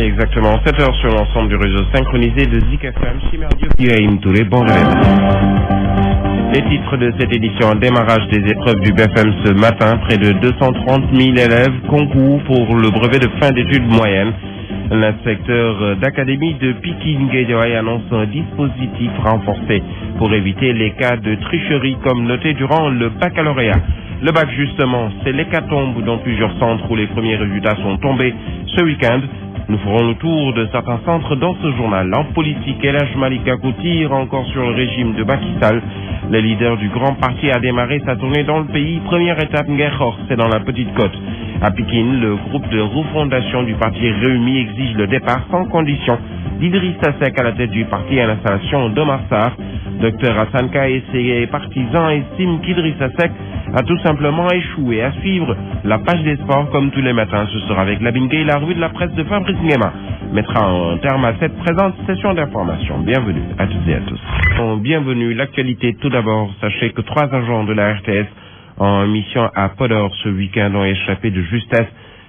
Exactement, 7 heures sur l'ensemble du réseau synchronisé de Zik FM, Chimerdio Ibrahim Touré, bon réveil. Les titres de cette édition, démarrage des épreuves du BFM ce matin, près de 230 000 élèves concourent pour le brevet de fin d'études moyennes. L'inspecteur d'académie de Pikine-Guédiawaye annonce un dispositif renforcé pour éviter les cas de tricherie comme noté durant le baccalauréat. Le bac justement, c'est l'hécatombe dans plusieurs centres où les premiers résultats sont tombés ce week-end. Nous ferons le tour de certains centres dans ce journal. En politique, Elhaj Malika tire encore sur le régime de Macky Sall. Le leader du grand parti a démarré sa tournée dans le pays. Première étape, Nguerkhor, c'est dans la Petite Côte. À Pikine, le groupe de refondation du parti Réumi exige le départ sans condition d'Idrissa Seck à la tête du parti à l'installation d'Omar Sarr. Dr Hassanka et ses partisans estiment qu'Idrissa Seck a tout simplement échoué. À suivre la page des sports comme tous les matins. Ce sera avec Labine Gueye, la revue de la presse de Fabrice Nguema mettra un terme à cette présente session d'information. Bienvenue à toutes et à tous. Bienvenue, l'actualité tout d'abord. Sachez que 3 agents de la RTS en mission à Podor ce week-end ont échappé de justesse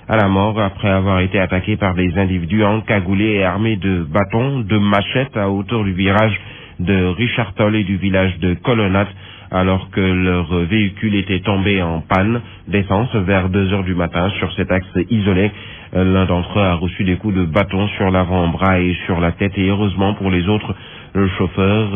à la mort après avoir été attaqués par des individus encagoulés et armés de bâtons, de machettes à hauteur du virage de Richard Toll et du village de Colonnade, alors que leur véhicule était tombé en panne d'essence vers 2 heures du matin sur cet axe isolé. L'un d'entre eux a reçu des coups de bâton sur l'avant-bras et sur la tête, et heureusement pour les autres, le chauffeur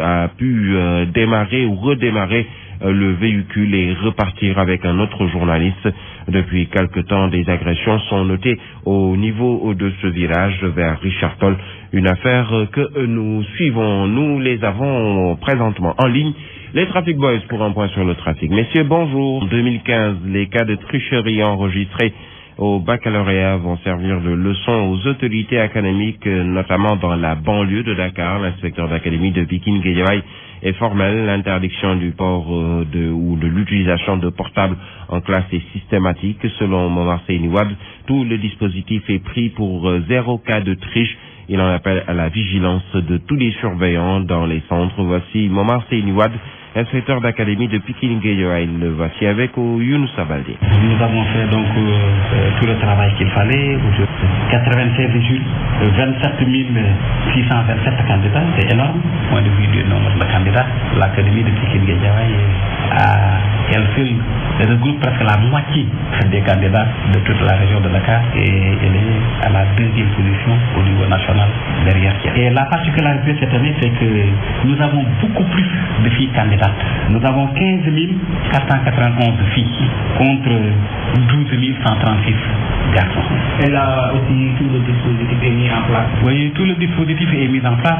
a pu démarrer ou redémarrer le véhicule et repartir avec un autre journaliste. Depuis quelque temps, des agressions sont notées au niveau de ce virage vers Richard Toll. Une affaire que nous suivons. Nous les avons présentement en ligne. Les Traffic Boys pour un point sur le trafic. Messieurs, bonjour. En 2015, les cas de tricherie enregistrés au baccalauréat vont servir de leçon aux autorités académiques, notamment dans la banlieue de Dakar. L'inspecteur d'académie de Pikine-Guédiawaye est formel. L'interdiction du port ou de l'utilisation de portables en classe est systématique. Selon Momar Seyniwad, tout le dispositif est pris pour 0 cas de triche. Il en appelle à la vigilance de tous les surveillants dans les centres. Voici Momar Seyniwad, inspecteur d'académie de Pikine-Guédiawaye. Le voici avec Younoussa Baldé. Nous avons fait donc tout le travail qu'il fallait. 96 études, 27 627 candidats, c'est énorme. Point de vue du nombre de candidats, l'académie de Pikine-Guédiawaye elle seule regroupe presque la moitié des candidats de toute la région de Dakar et elle est à la 2e position au niveau national derrière. Et la particularité cette année, c'est que nous avons beaucoup plus de filles candidates. Nous avons 15 491 filles contre 12 136 garçons. Et là aussi, tout le dispositif est mis en place. Oui, tout le dispositif est mis en place.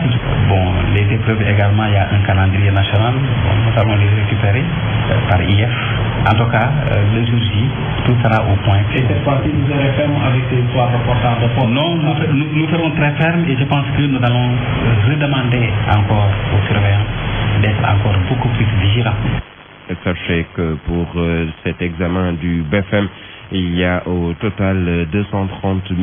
Bon, les épreuves également, il y a un calendrier national. Bon, nous allons les récupérer par IF. En tout cas, le jour J, tout sera au point. Et cette fois-ci, vous serez ferme avec ces 3 reportages de force? Non, nous serons très fermes et je pense que nous allons redemander encore aux surveillants d'être encore beaucoup plus vigilants. Sachez que pour cet examen du BFM, il y a au total 230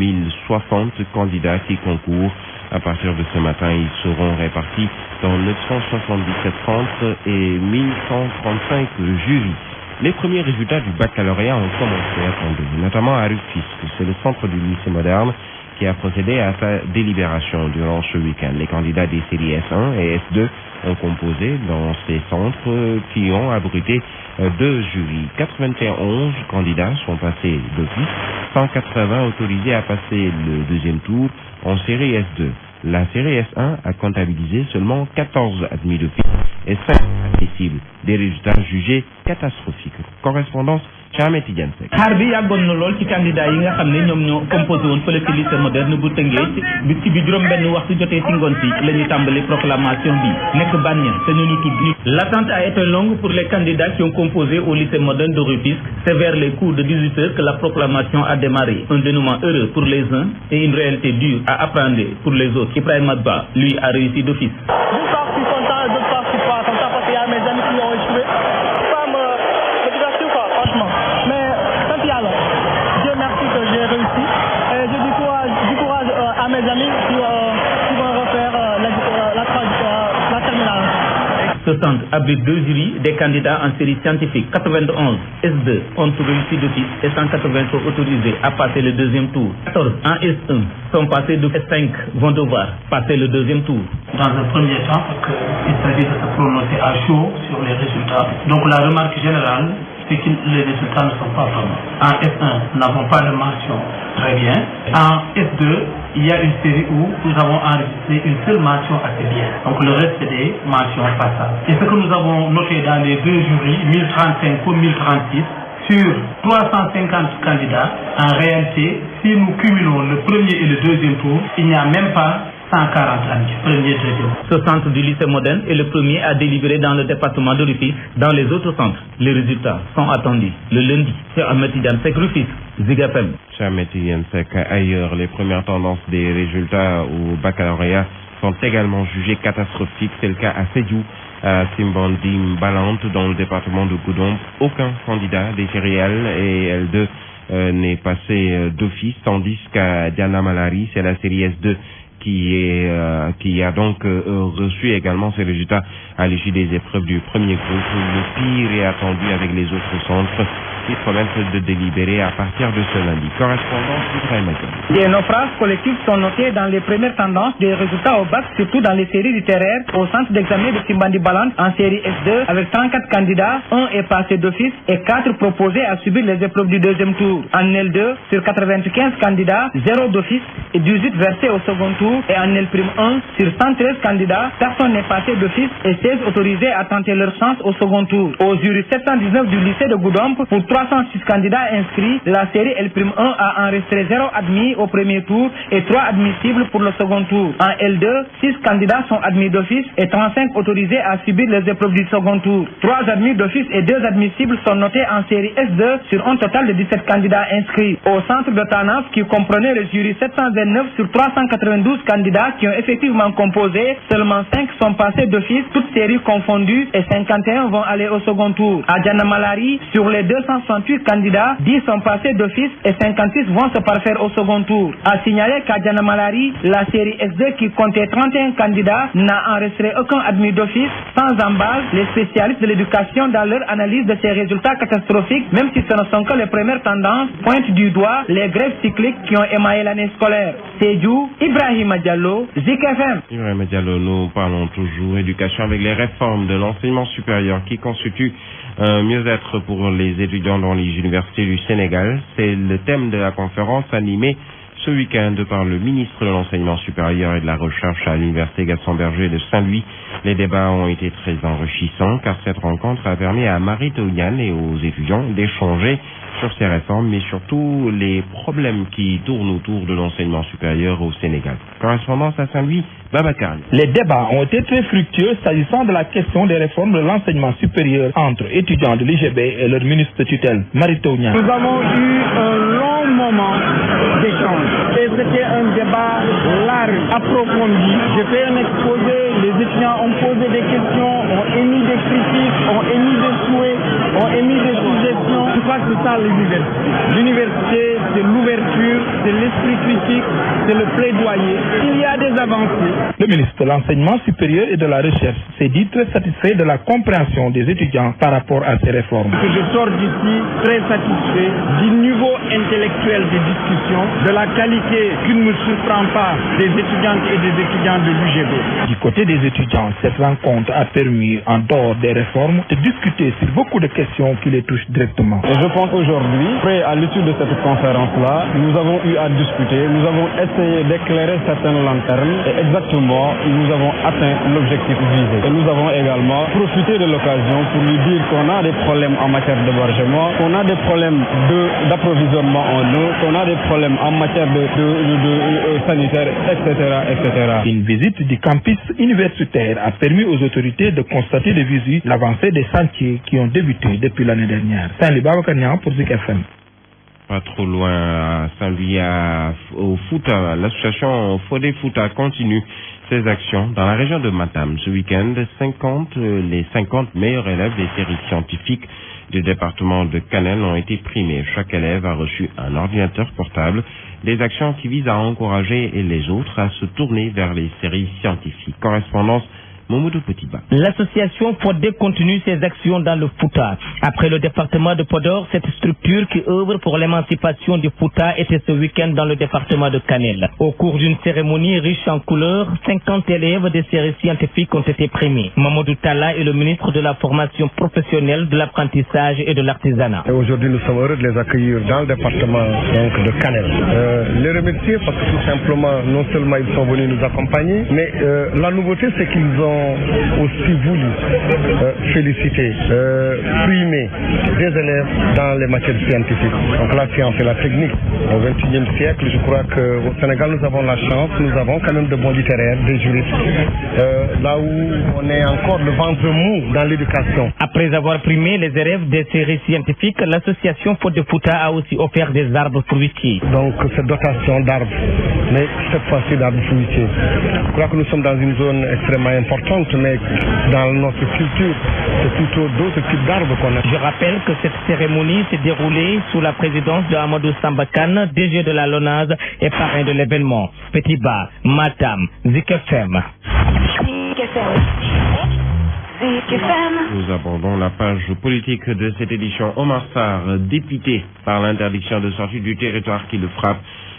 060 candidats qui concourent. À partir de ce matin, ils seront répartis dans 977 centres et 1135 jurys. Les premiers résultats du baccalauréat ont commencé à tomber, notamment à Rufisque. C'est le centre du lycée moderne qui a procédé à sa délibération durant ce week-end. Les candidats des séries S1 et S2 ont composé dans ces centres qui ont abrité 2 jurys. 91 candidats sont passés d'office, 180 autorisés à passer le 2e tour en série S2. La série S1 a comptabilisé seulement 14 admis d'office et 5 admissibles, des résultats jugés catastrophiques. Correspondance Chamet Tidiane Seck. xaar bi yàggoon na lool ci candidat yi nga xam ne ñoom ñoo composé woon fële ci lycée moderne bu Tëngéej bi ci bi juróom-benn waxtu jotee ci ngoon si la ñuy tàmbali proclamation bi nekk bànneex te ñu tudd. L'attente a été longue pour les candidats qui ont composé au lycée moderne de Rufisque. C'est vers les coups de 18 heures que la proclamation a démarré. Un dénouement heureux pour les uns et une réalité dure à apprendre pour les autres. Ibrahim Adba, lui, a réussi d'office. D'une part, je suis content, d'autre part, je suis pas content parce qu'il y a mes amis qui ont échoué. Ça me divertit quoi, franchement. Mais tant pis alors, Dieu merci que j'ai réussi. Et je dis courage à mes amis qui vont refaire la terminale. Ce centre abrite 2 jurys des candidats en série scientifique. 91 S2 ont réussi d'office et 180 sont autorisés à passer le deuxième tour. 14 en S1 sont passés de S5 vont devoir passer le deuxième tour. Dans un premier temps, parce qu'il s'agit de se prononcer à chaud sur les résultats. Donc la remarque générale, c'est que les résultats ne sont pas vraiment. En S1, nous n'avons pas de mention très bien. En S2, il y a une série où nous avons enregistré une seule mention assez bien. Donc le reste, c'est des mentions passables. Et ce que nous avons noté dans les 2 jurys, 1035 ou 1036, sur 350 candidats, en réalité, si nous cumulons le premier et le deuxième tour, il n'y a même pas 140 amis, premier, deuxième. Ce centre du lycée moderne est le premier à délivrer dans le département de Rufisque. Dans les autres centres, les résultats sont attendus le lundi. C'est Ahmed Tidiane Seck, Rufisque, Zik FM. C'est Ahmed Tidiane Seck. Ailleurs, les premières tendances des résultats au baccalauréat sont également jugées catastrophiques. C'est le cas à Sédhiou, à Simbandi Mbalante, dans le département de Goudomp. Aucun candidat des céréales et L2 n'est passé d'office, tandis qu'à Diana Malari, c'est la série S2 qui a donc reçu également ses résultats à l'issue des épreuves du premier groupe. Le pire est attendu avec les autres centres qui promettent de délibérer à partir de ce lundi. Correspondance d'Ibrahim Magal. Des naufrages collectifs sont notés dans les premières tendances des résultats au bac, surtout dans les séries littéraires au centre d'examen de Simbandi Balante en série S2 avec 34 candidats, 1 est passé d'office et 4 proposés à subir les épreuves du deuxième tour. En L2, sur 95 candidats, 0 d'office et 18 versés au second tour. Et en L'1, sur 113 candidats, personne n'est passé d'office et 16 autorisés à tenter leur chance au second tour. Au jury 719 du lycée de Goudomp, pour 306 candidats inscrits, la série L'1 a enregistré 0 admis au premier tour et 3 admissibles pour le second tour. En L2, 6 candidats sont admis d'office et 35 autorisés à subir les épreuves du second tour. 3 admis d'office et 2 admissibles sont notés en série S2 sur un total de 17 candidats inscrits. Au centre de Tanaf, qui comprenait le jury 729 sur 392 candidats qui ont effectivement composé, seulement 5 sont passés d'office, toutes séries confondues, et 51 vont aller au second tour. À Diana Malari, sur les 268 candidats, 10 sont passés d'office et 56 vont se parfaire au second tour. À signaler qu'à Diana Malari, la série S2 qui comptait 31 candidats n'a enregistré aucun admis d'office. Sans embâche, les spécialistes de l'éducation, dans leur analyse de ces résultats catastrophiques, même si ce ne sont que les premières tendances, pointent du doigt les grèves cycliques qui ont émaillé l'année scolaire. Sédhiou, Ibrahima Diallo, Zik FM. Ibrahima Diallo, nous parlons toujours éducation avec les réformes de l'enseignement supérieur qui constituent un mieux-être pour les étudiants dans les universités du Sénégal. C'est le thème de la conférence animée ce week-end par le ministre de l'Enseignement supérieur et de la Recherche à l'Université Gaston Berger de Saint-Louis. Les débats ont été très enrichissants car cette rencontre a permis à Marie Théoniane et aux étudiants d'échanger sur ces réformes, mais surtout les problèmes qui tournent autour de l'enseignement supérieur au Sénégal. Correspondance à Saint-Louis, Babacar. Les débats ont été très fructueux s'agissant de la question des réformes de l'enseignement supérieur entre étudiants de l'IGB et leur ministre de tutelle, Marie Théoniane. Nous avons eu un long moment d'échange et c'était un débat large, approfondi. J'ai fait un exposé, les étudiants ont posé des questions, ont émis des critiques, ont émis des souhaits, ont émis des suggestions. Je crois que c'est ça l'université. L'université, c'est l'ouverture, c'est l'esprit critique, c'est le plaidoyer. Il y a des avancées. Le ministre de l'Enseignement supérieur et de la Recherche s'est dit très satisfait de la compréhension des étudiants par rapport à ces réformes. Je sors d'ici très satisfait du niveau intellectuel des discussions, de la qualité qui ne me surprend pas des étudiantes et des étudiants de l'UGB. Du côté des étudiants, cette rencontre a permis, en dehors des réformes, de discuter sur beaucoup de questions qui les touchent directement. Et je pense aujourd'hui, après à l'issue de cette conférence-là, nous avons eu à discuter, nous avons essayé d'éclairer certaines lanternes et exactement, nous avons atteint l'objectif visé. Et nous avons également profité de l'occasion pour lui dire qu'on a des problèmes en matière d'hébergement, qu'on a des problèmes d'approvisionnement en eau, qu'on a des problèmes en matière de sanitaire, etc. Une visite du campus universitaire a permis aux autorités de constater de visu l'avancée des chantiers qui ont débuté depuis l'année dernière. Saint-Louis Babacar pour Zik FM. Pas trop loin à Saint-Louis, au Fouta, l'association Fodé Fouta continue ses actions dans la région de Matam. Ce week-end, les 50 meilleurs élèves des séries scientifiques du département de Kanel ont été primés. Chaque élève a reçu un ordinateur portable. Des actions qui visent à encourager les autres à se tourner vers les séries scientifiques. Correspondance Mamadou Petiba. L'association Fodé continue ses actions dans le Fouta. Après le département de Podor, cette structure qui œuvre pour l'émancipation du Fouta était ce week-end dans le département de Kanel. Au cours d'une cérémonie riche en couleurs, 50 élèves des séries scientifiques ont été primés. Mamadou Talla est le ministre de la formation professionnelle, de l'apprentissage et de l'artisanat. Aujourd'hui, nous sommes heureux de les accueillir dans le département de Kanel. Les remercier parce que tout simplement, non seulement ils sont venus nous accompagner, mais la nouveauté, c'est qu'ils ont aussi voulu féliciter, primer des élèves dans les matières scientifiques. Donc la science et la technique. Au XXIe siècle, je crois qu'au Sénégal, nous avons la chance, nous avons quand même de bons littéraires, des juristes. Là où on est encore le ventre mou dans l'éducation. Après avoir primé les élèves des séries scientifiques, l'association Fodé Fouta a aussi offert des arbres fruitiers. Donc cette dotation d'arbres, mais cette fois-ci d'arbres fruitiers. Je crois que nous sommes dans une zone extrêmement importante, mais dans notre culture, c'est plutôt d'autres types d'arbres qu'on a. Je rappelle que cette cérémonie s'est déroulée sous la présidence de Amadou Sambakan, DG de la LONASE et parrain de l'événement. Petiba, Matam, Zik FM. Nous abordons la page politique de cette édition. Omar Sarr, dépité par l'interdiction de sortie du territoire qui le frappe.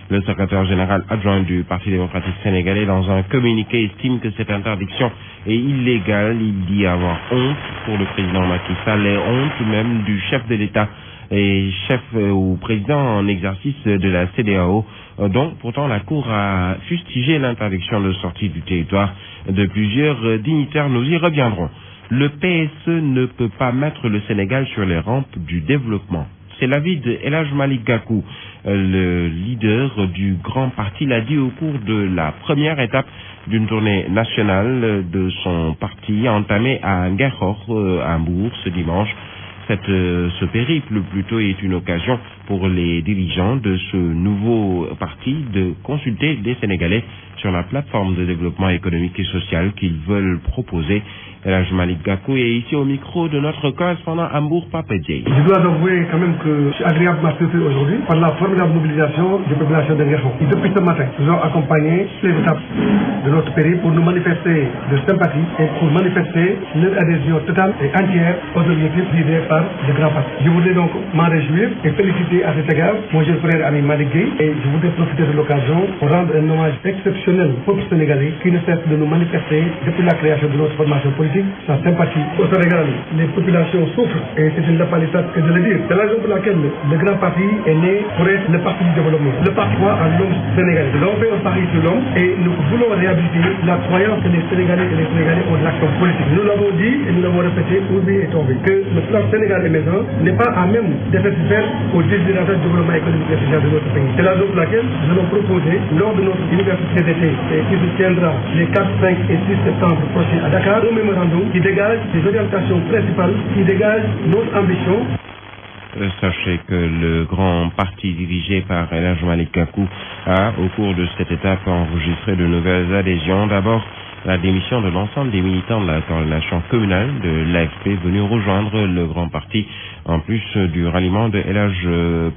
Le secrétaire général adjoint du Parti démocratique sénégalais, dans un communiqué, estime que cette interdiction est illégale. Il dit avoir honte pour le président Macky Sall et honte même du chef de l'État et chef ou président en exercice de la CEDEAO, dont pourtant la Cour a fustigé l'interdiction de sortie du territoire de plusieurs dignitaires. Nous y reviendrons. Le PSE ne peut pas mettre le Sénégal sur les rampes du développement. C'est l'avis de El Hadj Malick Gakou, le leader du grand parti, l'a dit au cours de la première étape d'une tournée nationale de son parti entamée à Ngexokh, à Mbour, ce dimanche. Ce périple plutôt est une occasion pour les dirigeants de ce nouveau parti de consulter les Sénégalais sur la plateforme de développement économique et social qu'ils veulent proposer. El Hadj Malick Gakou est ici au micro de notre correspondant à Mbour, Papa Dieye. Je dois avouer quand même que je suis agréablement surpris aujourd'hui par la formidable mobilisation des populations de Ngexokh. Et depuis ce matin, nous avons accompagné les étapes de notre périple pour nous manifester de sympathie et pour manifester leur adhésion totale et entière aux objectifs visés par le grand parti. Je voudrais donc m'en réjouir et féliciter à cet égard mon jeune frère ami Malick Gueye, et je voudrais profiter de l'occasion pour rendre un hommage exceptionnel au peuple sénégalais qui ne cesse de nous manifester depuis la création de notre formation politique sa sympathie. Au Sénégal, les populations souffrent et c'est une lapalissade que de le dire. C'est la raison pour laquelle le grand parti est né pour être le parti du développement. Le parti croit en l'homme sénégalais. Nous avons fait un pari sur l'homme et nous voulons réhabiliter la croyance que les Sénégalais ont de l'action politique. Nous l'avons dit et nous l'avons répété, aujourd'hui et tombé, que le plan Sénégal émergent n'est pas à même de satisfaire aux désirations du développement économique et social de notre pays. C'est la raison pour laquelle nous allons proposer lors de notre université d'été qui se tiendra les 4, 5 et 6 septembre prochains à Dakar, un mémorandum qui dégage des orientations principales, qui dégage notre ambition. Sachez que le grand parti dirigé par El Hadj Malick Gakou a, au cours de cette étape, enregistré de nouvelles adhésions. D'abord, la démission de l'ensemble des militants de la coordination communale de l'AFP venus rejoindre le grand parti, en plus du ralliement de El Hadj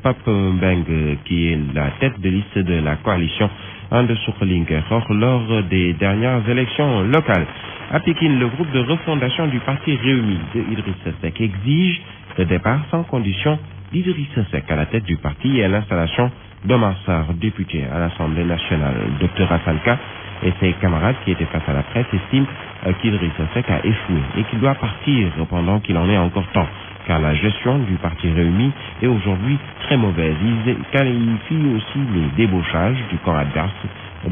Pape Mbeng, qui est la tête de liste de la coalition And Suxali Ngexokh lors des dernières élections locales. À Pékin, le groupe de refondation du parti Réumi de Idrissa Seck exige le départ sans condition d'Idrissa Seck à la tête du parti et l'installation d'Omar Sarr, député à l'Assemblée nationale. Dr Hassan Ka et ses camarades qui étaient face à la presse estiment qu'Idrissa Seck a échoué et qu'il doit partir pendant qu'il en est encore temps, car la gestion du parti Réumi est aujourd'hui très mauvaise. Ils qualifient aussi les débauchages du camp adverse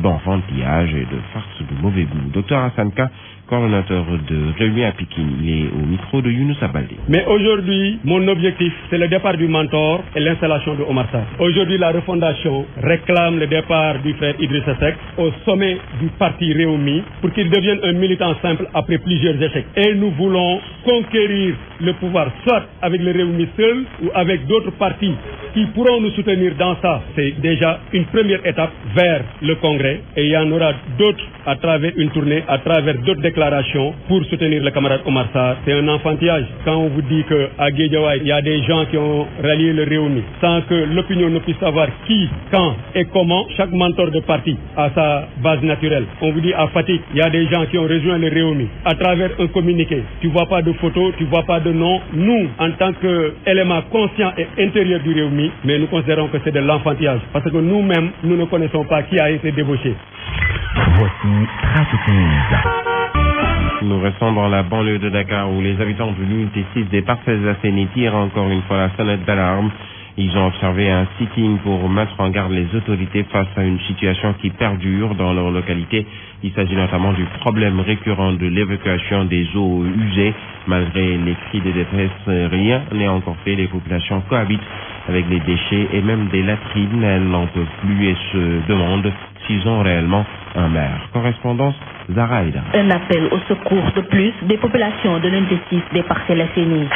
d'enfantillage et de farce de mauvais goût. Dr Hassan Ka, coordonnateur de Réumi à Pékin, il est au micro de Younous Baldé. Mais aujourd'hui, mon objectif, c'est le départ du mentor et l'installation de Omar Sarr. Aujourd'hui, la refondation réclame le départ du frère Idrissa Seck au sommet du parti Réumi pour qu'il devienne un militant simple après plusieurs échecs. Et nous voulons conquérir le pouvoir, soit avec le Réumi seul ou avec d'autres partis qui pourront nous soutenir dans ça. C'est déjà une première étape vers le Congrès et il y en aura d'autres à travers une tournée, à travers d'autres déclarations déclaration pour soutenir le camarade Omar Sarr, c'est un enfantillage. Quand on vous dit qu'à Guédiawaye, il y a des gens qui ont rallié le Réumi, sans que l'opinion ne puisse savoir qui, quand et comment, chaque mentor de parti a sa base naturelle. On vous dit à Fatick, il y a des gens qui ont rejoint le Réumi à travers un communiqué. Tu ne vois pas de photo, tu ne vois pas de nom. Nous, en tant qu'élément conscient et intérieur du Réumi, mais nous considérons que c'est de l'enfantillage. Parce que nous-mêmes, nous ne connaissons pas qui a été débauché. Voici Radio 15. Nous restons dans la banlieue de Dakar où les habitants de l'unité 6 des Parcelles Assainies tirent encore une fois la sonnette d'alarme. Ils ont observé un sitting pour mettre en garde les autorités face à une situation qui perdure dans leur localité. Il s'agit notamment du problème récurrent de l'évacuation des eaux usées. Malgré les cris de détresse, rien n'est encore fait. Les populations cohabitent avec les déchets et même des latrines. Elles n'en peuvent plus et se demandent s'ils ont réellement un maire. Correspondance Zara Aïda. Un appel au secours de plus des populations de l'unité 6 des Parcelles Assainies.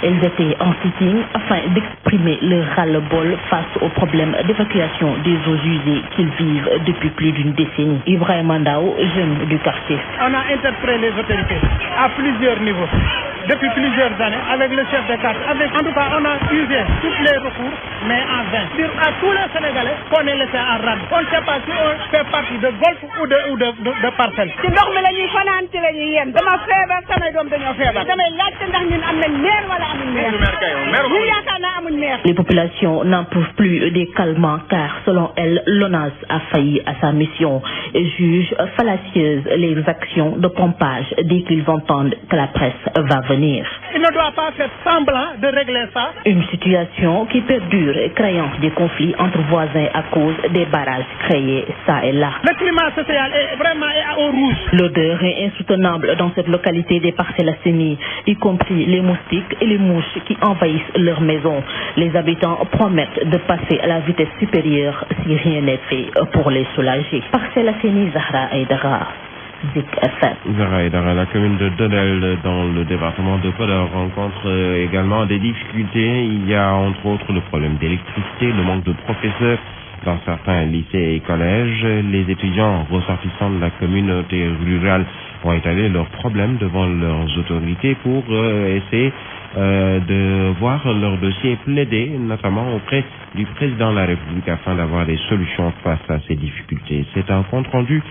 Elles étaient en sitting afin d'exprimer leur ras-le-bol face au problème d'évacuation des eaux usées qu'ils vivent depuis plus d'une décennie. Ibrahim Mandao, jeune du quartier. On a interpellé les autorités à plusieurs niveaux. Depuis plusieurs années, avec le chef de quartier, en tout cas, on a usé tous les recours, mais en vain. Dire à tous les Sénégalais qu'on est laissé en rade. On ne sait pas si on fait partie de golf ou de parcelle. ci ndox mi la ñuy fanaan ci la ñuy yem dama feebar samay doom dañoo feebar damay laajte ndax ñun am nañ maire wala amuñ maire ñu yaakaar naa amuñ maire. Les populations n'en peuvent plus des calmants car selon elles, l'ONAS a failli à sa mission et juge fallacieuses les actions de pompage dès qu'ils entendent que la presse va venir. Il ne doit pas faire semblant de régler ça. Une situation qui perdure, créant des conflits entre voisins à cause des barrages créés ça et là. Le climat social est vraiment au rouge. L'odeur est insoutenable dans cette localité des Parcelles Assainies, y compris les moustiques et les mouches qui envahissent leurs maisons. Les habitants promettent de passer à la vitesse supérieure si rien n'est fait pour les soulager. Parcelles Assainies, Zahra Aïdara. Zahra Aïdara, la commune de Dodel dans le département de Podor rencontre également des difficultés. Il y a entre autres le problème d'électricité, le manque de professeurs dans certains lycées et collèges. Les étudiants ressortissants de la communauté rurale ont étalé leurs problèmes devant leurs autorités pour essayer de voir leur dossier plaidé, notamment auprès du président de la République afin d'avoir des solutions face à ces difficultés. C'est un compte rendu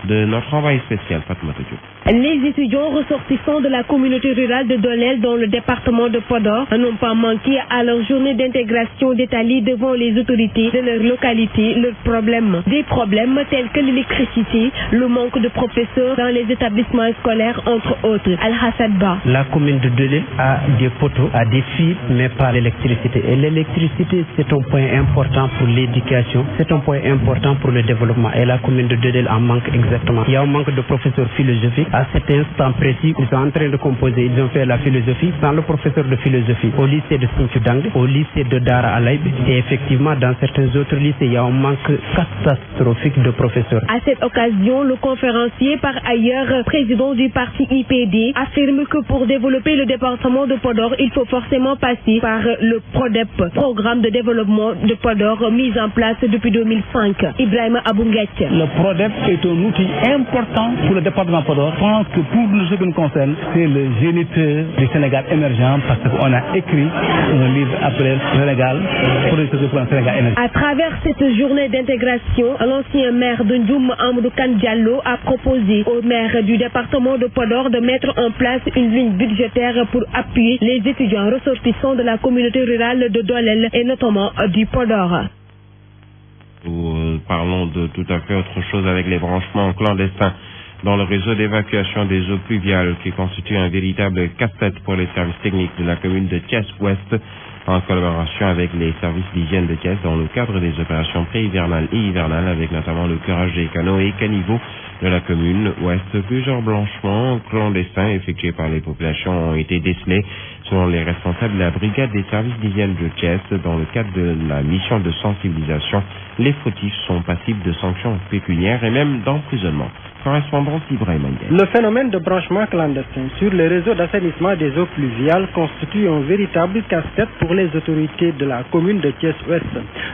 de notre envoyé spécial, Fatma Diop. Les étudiants ressortissants de la communauté rurale de Dolel dans le département de Podor n'ont pas manqué à leur journée d'intégration d'étaler devant les autorités de leur localité leurs problèmes. Des problèmes tels que l'électricité, le manque de professeurs dans les établissements scolaires, entre autres. Al-Hassad Ba. La commune de Dolel a des poteaux, a des fils, mais pas l'électricité. Et l'électricité, c'est un point important pour l'éducation, c'est un point important pour le développement. Et la commune de Dolel en manque exactement. Il y a un manque de professeurs philosophiques. À cet instant précis, ils sont en train de composer, ils ont fait la philosophie sans le professeur de philosophie. Au lycée de Sinthioudangue, au lycée de Dara Alaïb, et effectivement dans certains autres lycées, il y a un manque catastrophique de professeurs. À cette occasion, le conférencier, par ailleurs président du parti IPD, affirme que pour développer le département de Podor, il faut forcément passer par le PRODEP, programme de développement de Podor mis en place depuis 2005. Ibrahim Abounguet. Le PRODEP est un outil important pour le département de Podor. Je pense que pour ce qui nous concerne, c'est le géniteur du Sénégal émergent parce qu'on a écrit un livre appelé Sénégal pour le Sénégal émergent. À travers cette journée d'intégration, l'ancien maire de Ndioum, Amadou Kane Diallo, a proposé au maire du département de Podor de mettre en place une ligne budgétaire pour appuyer les étudiants ressortissants de la communauté rurale de Dolel et notamment du Podor. Nous parlons de tout à fait autre chose avec les branchements clandestins dans le réseau d'évacuation des eaux pluviales qui constitue un véritable casse-tête pour les services techniques de la commune de Thiès-Ouest en collaboration avec les services d'hygiène de Thiès dans le cadre des opérations pré-hivernales et hivernales avec notamment le curage des canaux et caniveaux de la commune ouest. Plusieurs blanchiments clandestins effectués par les populations ont été décelés selon les responsables de la brigade des services d'hygiène de Thiès dans le cadre de la mission de sensibilisation. Les fautifs sont passibles de sanctions pécuniaires et même d'emprisonnement. Correspondant Ibrahim Mandel. Le phénomène de branchement clandestin sur les réseaux d'assainissement des eaux pluviales constitue un véritable casse-tête pour les autorités de la commune de Thiès-Ouest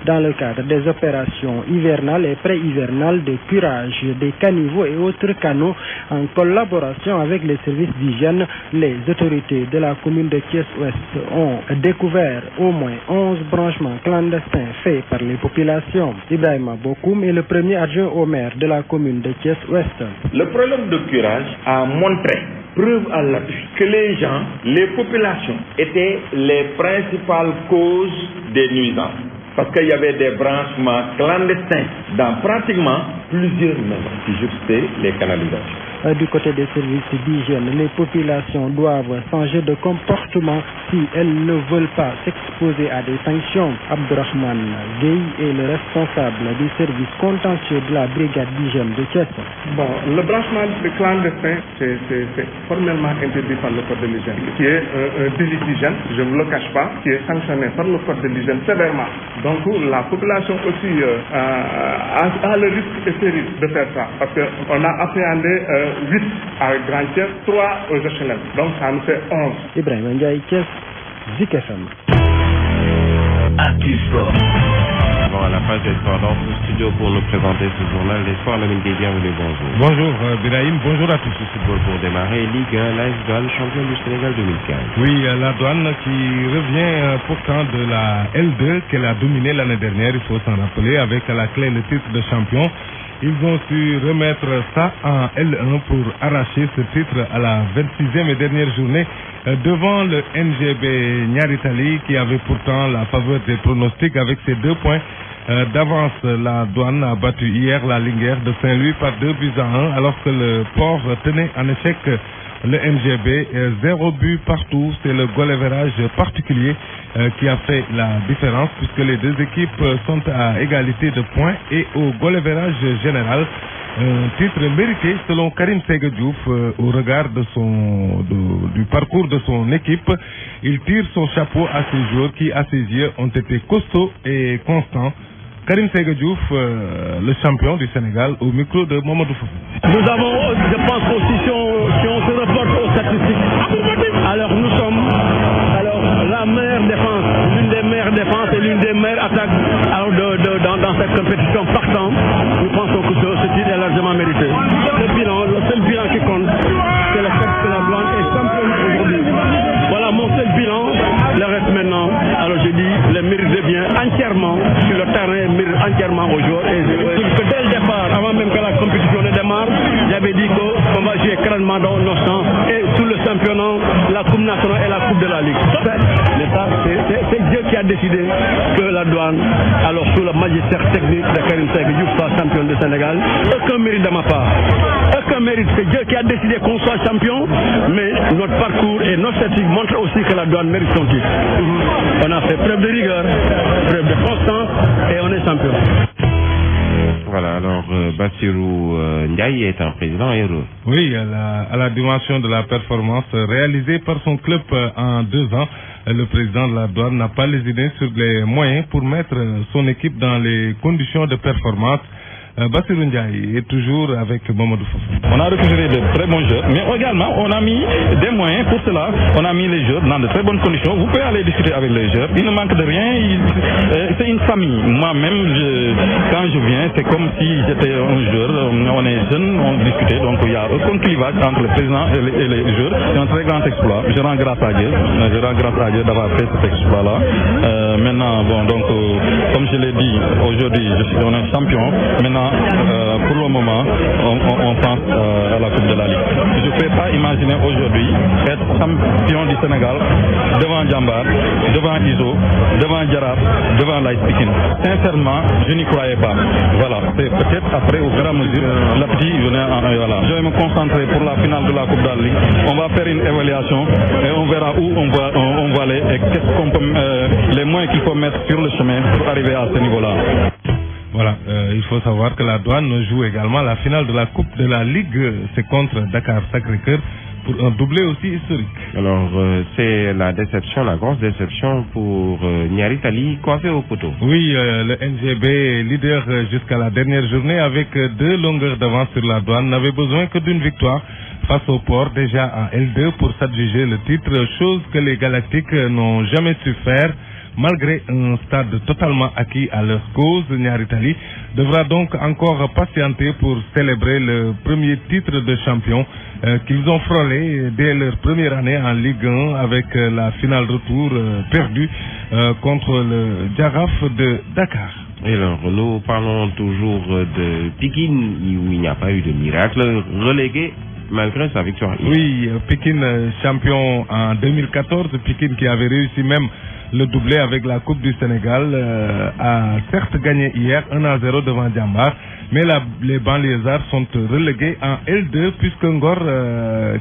dans le cadre des opérations hivernales et pré-hivernales de curage des caniveaux et autres canaux en collaboration avec les services d'hygiène. Les autorités de la commune de Thiès-Ouest ont découvert au moins 11 branchements clandestins faits par les populations. Ibrahima Bokoum est le premier adjoint au maire de la commune de Thiès-Ouest. Le problème de curage a montré, preuve à l'appui, que les gens, les populations étaient les principales causes des nuisances. Parce qu'il y avait des branchements clandestins dans pratiquement plusieurs maisons qui juxtaient les canalisations. Du côté des services d'hygiène, les populations doivent changer de comportement si elles ne veulent pas s'exposer à des sanctions. Abdurrahman Gueye est le responsable du service contentieux de la brigade d'hygiène de Thiès. Bon, le branchement clandestin, c'est formellement interdit par le code de l'hygiène, qui est un délit d'hygiène, je ne vous le cache pas, qui est sanctionné par le code de l'hygiène sévèrement. Donc la population aussi a le risque et sérieux de faire ça, parce qu'on a appréhendé 8 à Grand Thiès, 3 aux HLM. Donc ça nous fait 11. Ibrahim Ndiaye, Thiès, Zik FM. Avant la page des sports dans ce studio pour nous présenter ce journal des sports, Lamine Gueye, bienvenue, bonjour. Bonjour Birahim, bonjour à tous. Le football pour démarrer, Ligue 1, l'AS Douanes, champion du Sénégal 2015. Oui, la Douane qui revient pourtant de la L2 qu'elle a dominée l'année dernière, il faut s'en rappeler, avec à la clé le titre de champion. Ils ont su remettre ça en L1 pour arracher ce titre à la 26e et dernière journée devant le NGB Niaritali qui avait pourtant la faveur des pronostics avec ses 2 points d'avance. La Douane a battu hier la Linguère de Saint-Louis par 2-1 alors que le Port tenait en échec le NGB. 0 but partout, c'est le goal average particulier qui a fait la différence puisque les deux équipes sont à égalité de points et au goal average général. Un titre mérité selon Karim Séga Diouf au regard de du parcours de son équipe. Il tire son chapeau à ses joueurs qui à ses yeux ont été costauds et constants. Karim Séga Diouf, le champion du Sénégal, au micro de Mamadou Fofo. Nous avons, je pense aussi, si on se reporte aux statistiques, alors nous sommes la meilleure défense, l'une des meilleures défenses et l'une des meilleures attaques dans cette compétition partant. Nous pensons que ce titre est largement mérité. Le seul bilan qui compte, c'est le fait que la Douane est championne aujourd'hui. Voilà mon seul bilan. Le reste maintenant, alors je dis, le mérite revient entièrement sur le terrain, mérite entièrement aux joueurs. Et que dès le départ, avant même que la compétition ne démarre, j'avais dit qu'on va jouer crânement dans nos champs et sous le championnat, la Coupe nationale et la Coupe de la Ligue. C'est Dieu qui a décidé que la Douane, alors sous le magistère technique de Karim Séga Diouf, soit championne du Sénégal. Aucun mérite de ma part. Aucun mérite. C'est Dieu qui a décidé qu'on soit champion, mais notre parcours et notre statistiques montrent aussi que la Douane mérite son titre. On a fait preuve de rigueur, preuve de constance et on est champion. Voilà, alors Bassirou Ndiaye est un président heureux. Oui, à la dimension de la performance réalisée par son club en 2 ans, le président de la Douane n'a pas lésiné sur les moyens pour mettre son équipe dans les conditions de performance. Bassirou Ndiaye est toujours avec Mamadou Fofo. On a récupéré de très bons jeux, mais également on a mis des moyens pour cela. On a mis les joueurs dans de très bonnes conditions. Vous pouvez aller discuter avec les joueurs. Il ne manque de rien. C'est une famille. Moi-même, quand je viens, c'est comme si j'étais un joueur. On est jeunes, on discutait. Donc il y a aucun clivage entre le président et les joueurs. C'est un très grand exploit. Je rends grâce à Dieu. Je rends grâce à Dieu d'avoir fait cet exploit-là. Maintenant, comme je l'ai dit, aujourd'hui, on est champion. Maintenant, pour le moment, on pense à la Coupe de la Ligue. Je ne peux pas imaginer aujourd'hui être champion du Sénégal devant Djambar, devant Iso, devant Djarab, devant l'AS Pikine. Sincèrement, je n'y croyais pas. Voilà, c'est peut-être après, au fur et à mesure, la petite voilà. Je vais me concentrer pour la finale de la Coupe de la Ligue. On va faire une évaluation et on verra où on va aller et qu'est-ce qu'on peut, les moyens qu'il faut mettre sur le chemin pour arriver à ce niveau-là. Voilà, il faut savoir que la Douane joue également la finale de la Coupe de la Ligue, c'est contre Dakar Sacré-Cœur pour un doublé aussi historique. Alors c'est la déception, la grosse déception pour Niaritali coiffé au poteau. Oui, le NGB est leader jusqu'à la dernière journée avec 2 longueurs d'avance sur la Douane, n'avait besoin que d'une victoire face au Port déjà en L2 pour s'adjuger le titre, chose que les Galactiques n'ont jamais su faire. malgré un stade totalement acquis à leur cause. Niary Tally devra donc encore patienter pour célébrer le premier titre de champion qu'ils ont frôlé dès leur première année en Ligue 1 avec la finale retour perdue contre le Jaraaf de Dakar. Et alors, nous parlons toujours de Pikine, où il n'y a pas eu de miracle, relégué malgré sa victoire. Oui, Pikine champion en 2014, Pikine qui avait réussi même le doublé avec la Coupe du Sénégal, a certes gagné hier 1-0 devant Diambar, mais les banlieusards sont relégués en L2 puisque Ngor,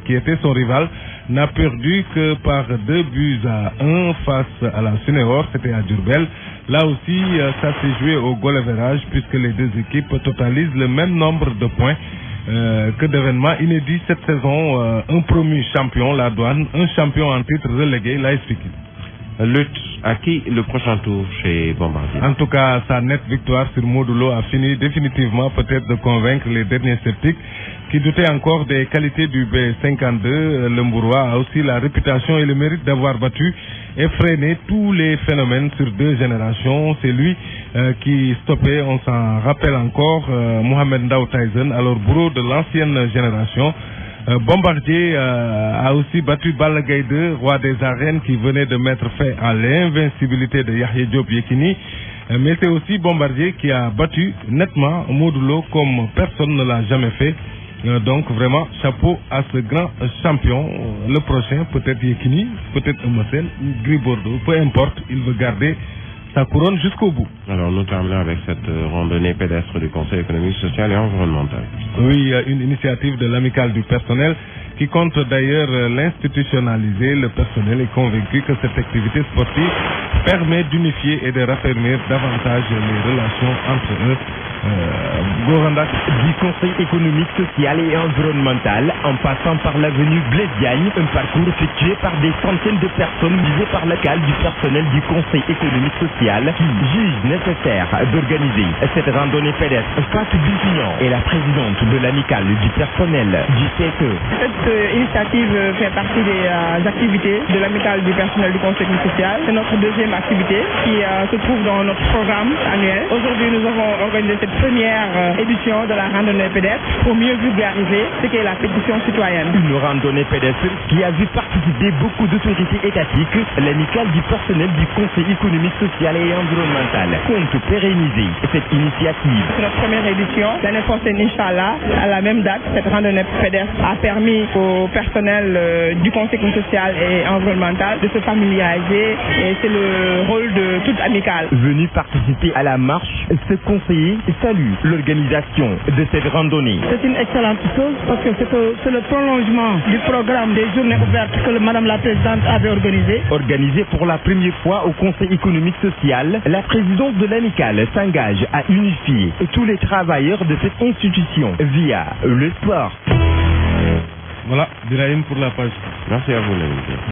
qui était son rival, n'a perdu que par 2-1 face à la Sunéor, c'était à Diourbel. Là aussi, ça s'est joué au goal average puisque les deux équipes totalisent le même nombre de points. Que d'événements inédits cette saison, un promu champion, la Douane, un champion en titre relégué, l'AS Pikine. Lutte à qui le prochain tour chez Bombardier? En tout cas, sa nette victoire sur Modulo a fini définitivement peut-être de convaincre les derniers sceptiques qui doutaient encore des qualités du B52. Le Mbourois a aussi la réputation et le mérite d'avoir battu et freiné tous les phénomènes sur 2 générations. C'est lui qui stoppait, on s'en rappelle encore, Mohamed Ndao Tyson, alors bourreau de l'ancienne génération. Bombardier a aussi battu Balla Gaye 2, roi des arènes, qui venait de mettre fin à l'invincibilité de Yahya Diop Yekini. Mais c'est aussi Bombardier qui a battu nettement Modulo comme personne ne l'a jamais fait. Donc vraiment, chapeau à ce grand champion. Le prochain, peut-être Yekini, peut-être Eumeu, Gris Bordeaux, peu importe, il veut garder sa couronne jusqu'au bout. Alors nous terminons avec cette randonnée pédestre du Conseil économique, social et environnemental. Oui, une initiative de l'amicale du personnel qui compte d'ailleurs l'institutionnaliser. Le personnel est convaincu que cette activité sportive permet d'unifier et de raffermir davantage les relations entre eux. Du Conseil économique, social et environnemental, en passant par l'avenue Blaise Diagne, un parcours effectué par des centaines de personnes visées par l'amicale du personnel du Conseil économique social qui juge nécessaire d'organiser cette randonnée pédestre. Fatou Bignon est la présidente de l'amicale du personnel du CSE. Cette initiative fait partie des activités de l'amicale du personnel du Conseil économique social. C'est notre deuxième activité qui se trouve dans notre programme annuel. Aujourd'hui, nous avons organisé cette première édition de la randonnée pédestre pour mieux vulgariser ce qu'est la pétition citoyenne. Une randonnée pédestre qui a vu participer beaucoup d'autorités étatiques. L'amicale du personnel du Conseil économique, social et environnemental compte pérenniser cette initiative. C'est notre première édition. L'année prochaine, Inch'Allah, à la même date, cette randonnée pédestre a permis au personnel du Conseil économique, social et environnemental de se familiariser et c'est le rôle de toute amicale. Venu participer à la marche, ce conseiller salue l'organisation de cette randonnée. C'est une excellente chose parce que c'est le prolongement du programme des journées ouvertes que Madame la Présidente avait organisé. Organisé pour la première fois au Conseil économique social, la présidence de l'amicale s'engage à unifier tous les travailleurs de cette institution via le sport. Voilà, Birahim pour la page. Merci à vous, les